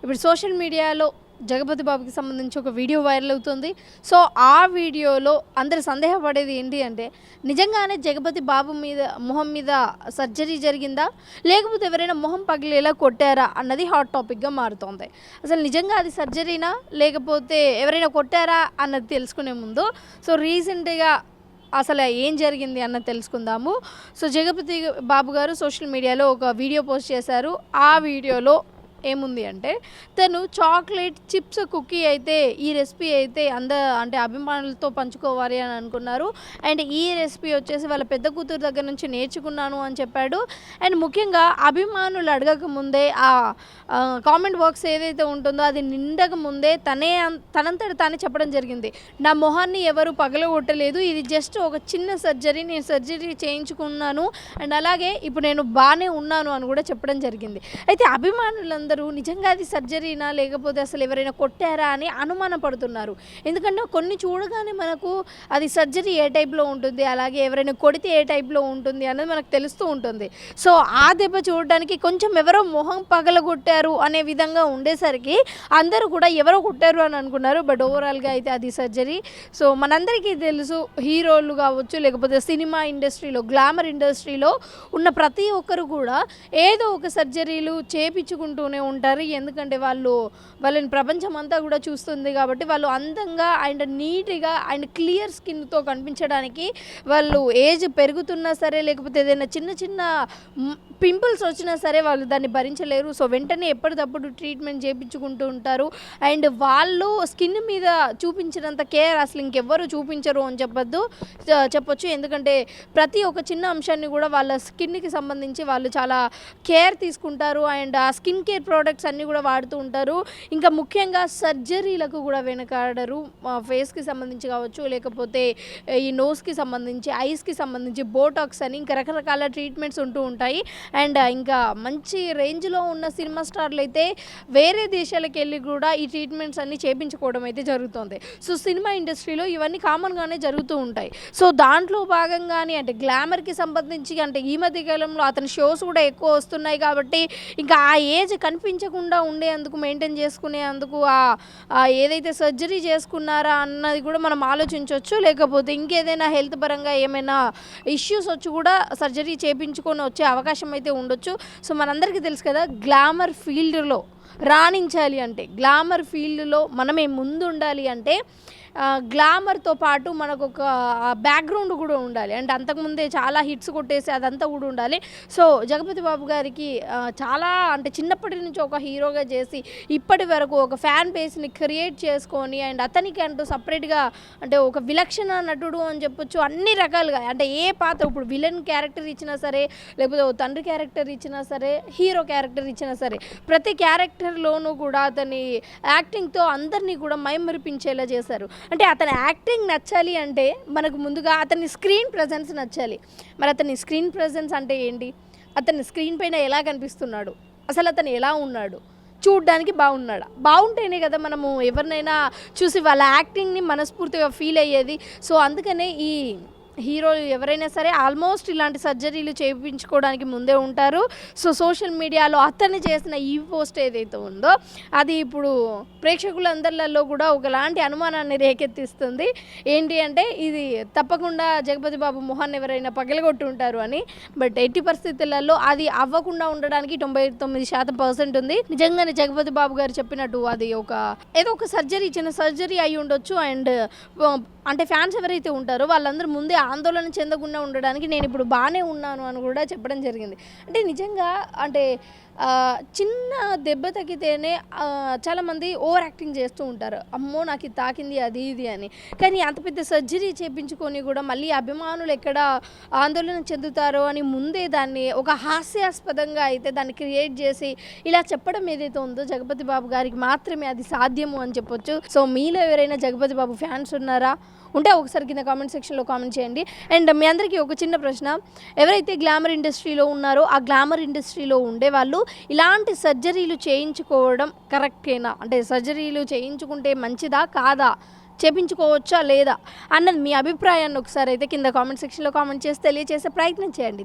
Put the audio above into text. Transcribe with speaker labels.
Speaker 1: ఇప్పుడు సోషల్ మీడియాలో జగపతి బాబుకి సంబంధించి ఒక వీడియో వైరల్ అవుతుంది. సో ఆ వీడియోలో అందరు సందేహపడేది ఏంటి అంటే, నిజంగానే జగపతి బాబు మీద మొహం మీద సర్జరీ జరిగిందా, లేకపోతే ఎవరైనా మొహం పగిలేలా కొట్టారా అన్నది హాట్ టాపిక్గా మారుతోంది. అసలు నిజంగా అది సర్జరీనా, లేకపోతే ఎవరైనా కొట్టారా అన్నది తెలుసుకునే ముందు సో రీసెంట్గా అసలు ఏం జరిగింది అన్నది తెలుసుకుందాము. సో జగపతి బాబు గారు సోషల్ మీడియాలో ఒక వీడియో పోస్ట్ చేశారు. ఆ వీడియోలో ఏముంది అంటే, తను చాక్లెట్ చిప్స్ కుకీ అయితే ఈ రెసిపీ అయితే అంటే అభిమానులతో పంచుకోవాలి అని అనుకున్నారు. అండ్ ఈ రెసిపీ వచ్చేసి వాళ్ళ పెద్ద కూతురు దగ్గర నుంచి నేర్చుకున్నాను అని చెప్పాడు. అండ్ ముఖ్యంగా అభిమానులు అడగక ముందే ఆ కామెంట్ బాక్స్ ఏదైతే ఉంటుందో అది నిండక ముందే తనంతట తానే చెప్పడం జరిగింది. నా మొహాన్ని ఎవరు పగలగొట్టలేదు, ఇది జస్ట్ ఒక చిన్న సర్జరీ, నేను సర్జరీ చేయించుకున్నాను అండ్ అలాగే ఇప్పుడు నేను బాగానే ఉన్నాను అని కూడా చెప్పడం జరిగింది. అయితే అభిమానులందరూ నిజంగా అది సర్జరీనా, లేకపోతే అసలు ఎవరైనా కొట్టారా అని అనుమాన పడుతున్నారు. ఎందుకంటే కొన్ని చూడగానే మనకు అది సర్జరీ ఏ టైప్లో ఉంటుంది, అలాగే ఎవరైనా కొడితే ఏ టైప్లో ఉంటుంది అనేది మనకు తెలుస్తూ ఉంటుంది. సో ఆ దెబ్బ చూడడానికి కొంచెం ఎవరో మొహం పగలగొట్టారు అనే విధంగా ఉండేసరికి అందరూ కూడా ఎవరో కొట్టారు అని అనుకున్నారు. బట్ ఓవరాల్గా అయితే అది సర్జరీ. సో మనందరికీ తెలుసు, హీరోలు కావచ్చు, లేకపోతే సినిమా ఇండస్ట్రీలో, గ్లామర్ ఇండస్ట్రీలో ఉన్న ప్రతి ఒక్కరు కూడా ఏదో ఒక సర్జరీలు చేపించుకుంటూనే ఉంటారు. ఎందుకంటే వాళ్ళని ప్రపంచం అంతా కూడా చూస్తుంది కాబట్టి వాళ్ళు అందంగా అండ్ నీట్గా అండ్ క్లియర్ స్కిన్తో కనిపించడానికి వాళ్ళు ఏజ్ పెరుగుతున్నా సరే, లేకపోతే ఏదైనా చిన్న చిన్న పింపుల్స్ వచ్చినా సరే వాళ్ళు దాన్ని భరించలేరు. సో వెంటనే ఎప్పటికప్పుడు ట్రీట్మెంట్ చేయించుకుంటూ ఉంటారు. అండ్ వాళ్ళు స్కిన్ మీద చూపించినంత కేర్ అసలు ఇంకెవ్వరు చూపించరు అని చెప్పొచ్చు. ఎందుకంటే ప్రతి ఒక్క చిన్న అంశాన్ని కూడా వాళ్ళ స్కిన్కి సంబంధించి వాళ్ళు చాలా కేర్ తీసుకుంటారు. అండ్ ఆ స్కిన్ కేర్ ప్రోడక్ట్స్ అన్నీ కూడా వాడుతూ ఉంటారు. ఇంకా ముఖ్యంగా సర్జరీలకు కూడా వెనకాడరు. ఫేస్కి సంబంధించి కావచ్చు, లేకపోతే ఈ నోస్కి సంబంధించి, ఐస్కి సంబంధించి బోటాక్స్ అని ఇంకా రకరకాల ట్రీట్మెంట్స్ ఉంటూ ఉంటాయి. అండ్ ఇంకా మంచి రేంజ్లో ఉన్న సినిమా స్టార్లు అయితే వేరే దేశాలకు వెళ్ళి కూడా ఈ ట్రీట్మెంట్స్ అన్నీ చేయించుకోవడం అయితే జరుగుతుంది. సో సినిమా ఇండస్ట్రీలో ఇవన్నీ కామన్గానే జరుగుతూ ఉంటాయి. సో దాంట్లో భాగంగానే అంటే గ్లామర్కి సంబంధించి అంటే ఈ మధ్య కాలంలో అతని షోస్ కూడా ఎక్కువ వస్తున్నాయి కాబట్టి ఇంకా ఆ ఏజ్ కనిపించకుండా ఉండేందుకు, మెయింటైన్ చేసుకునేందుకు ఏదైతే సర్జరీ చేసుకున్నారా అన్నది కూడా మనం ఆలోచించవచ్చు. లేకపోతే ఇంకేదైనా హెల్త్ పరంగా ఏమైనా ఇష్యూస్ వచ్చి కూడా సర్జరీ చేయించుకొని వచ్చే అవకాశం అయితే ఉండొచ్చు. సో మనందరికీ తెలుసు కదా, గ్లామర్ ఫీల్డ్లో రాణించాలి అంటే, గ్లామర్ ఫీల్డ్లో మనమే ముందు ఉండాలి అంటే గ్లామర్తో పాటు మనకు ఒక బ్యాక్గ్రౌండ్ కూడా ఉండాలి. అంటే అంతకుముందే చాలా హిట్స్ కొట్టేసి అదంతా కూడా ఉండాలి. సో జగపతి బాబు గారికి చాలా అంటే చిన్నప్పటి నుంచి ఒక హీరోగా చేసి ఇప్పటి వరకు ఒక ఫ్యాన్ బేస్ని క్రియేట్ చేసుకొని అండ్ అతనికి అంటూ సపరేట్గా అంటే ఒక విలక్షణ నటుడు అని చెప్పొచ్చు. అన్ని రకాలుగా అంటే ఏ పాత్ర, ఇప్పుడు విలన్ క్యారెక్టర్ ఇచ్చినా సరే, లేకపోతే తండ్రి క్యారెక్టర్ ఇచ్చినా సరే, హీరో క్యారెక్టర్ ఇచ్చినా సరే, ప్రతి క్యారెక్టర్లోనూ కూడా అతని యాక్టింగ్తో అందరినీ కూడా మైమరిపించేలా చేశారు. అంటే అతని యాక్టింగ్ నచ్చాలి అంటే మనకు ముందుగా అతని స్క్రీన్ ప్రజెన్స్ నచ్చాలి. మరి అతని స్క్రీన్ ప్రజెన్స్ అంటే ఏంటి, అతని స్క్రీన్ పైన ఎలా కనిపిస్తున్నాడు, అసలు అతను ఎలా ఉన్నాడు, చూడ్డానికి బాగున్నాడా, బాగుంటేనే కదా మనము ఎవరినైనా చూసి వాళ్ళ యాక్టింగ్ని మనస్ఫూర్తిగా ఫీల్ అయ్యేది. సో అందుకనే ఈ హీరోలు ఎవరైనా సరే ఆల్మోస్ట్ ఇలాంటి సర్జరీలు చేయించుకోవడానికి ముందే ఉంటారు. సో సోషల్ మీడియాలో అతన్ని చేసిన ఈ పోస్ట్ ఏదైతే ఉందో అది ఇప్పుడు ప్రేక్షకులందరిలో కూడా ఒకలాంటి అనుమానాన్ని రేకెత్తిస్తుంది. ఏంటి అంటే ఇది తప్పకుండా జగపతి బాబు మొహాన్ని ఎవరైనా పగలగొట్టి ఉంటారు అని. బట్ ఎట్టి పరిస్థితులలో అది అవ్వకుండా ఉండడానికి 99% ఉంది. నిజంగానే జగపతి బాబు గారు చెప్పినట్టు అది ఏదో ఒక సర్జరీ, చిన్న సర్జరీ అయి ఉండొచ్చు. అండ్ అంటే ఫ్యాన్స్ ఎవరైతే ఉంటారో వాళ్ళందరూ ముందే ఆందోళన చెందకుండా ఉండడానికి నేను ఇప్పుడు బాగానే ఉన్నాను అని కూడా చెప్పడం జరిగింది. అంటే నిజంగా అంటే చిన్న దెబ్బ తగ్గితేనే చాలామంది ఓవర్ యాక్టింగ్ చేస్తూ ఉంటారు. అమ్మో నాకు ఇది తాకింది అది ఇది అని. కానీ అంత పెద్ద సర్జరీ చేయించుకొని కూడా మళ్ళీ అభిమానులు ఎక్కడ ఆందోళన చెందుతారో అని ముందే దాన్ని ఒక హాస్యాస్పదంగా అయితే దాన్ని క్రియేట్ చేసి ఇలా చెప్పడం ఏదైతే ఉందో జగపతి బాబు గారికి మాత్రమే అది సాధ్యము అని చెప్పొచ్చు. సో మీలో ఎవరైనా జగపతి బాబు ఫ్యాన్స్ ఉన్నారా ఉంటే ఒకసారి కింద కామెంట్ సెక్షన్లో కామెంట్ చేయండి. అండ్ మీ అందరికీ ఒక చిన్న ప్రశ్న, ఎవరైతే గ్లామర్ ఇండస్ట్రీలో ఉన్నారో ఆ గ్లామర్ ఇండస్ట్రీలో ఉండే వాళ్ళు ఇలాంటి సర్జరీలు చేయించుకోవడం కరెక్టేనా, అంటే సర్జరీలు చేయించుకుంటే మంచిదా కాదా, చేయించుకోవచ్చా లేదా అన్నది మీ అభిప్రాయాన్ని ఒకసారి అయితే కింద కామెంట్ సెక్షన్లో కామెంట్ చేసి తెలియజేసే ప్రయత్నం చేయండి.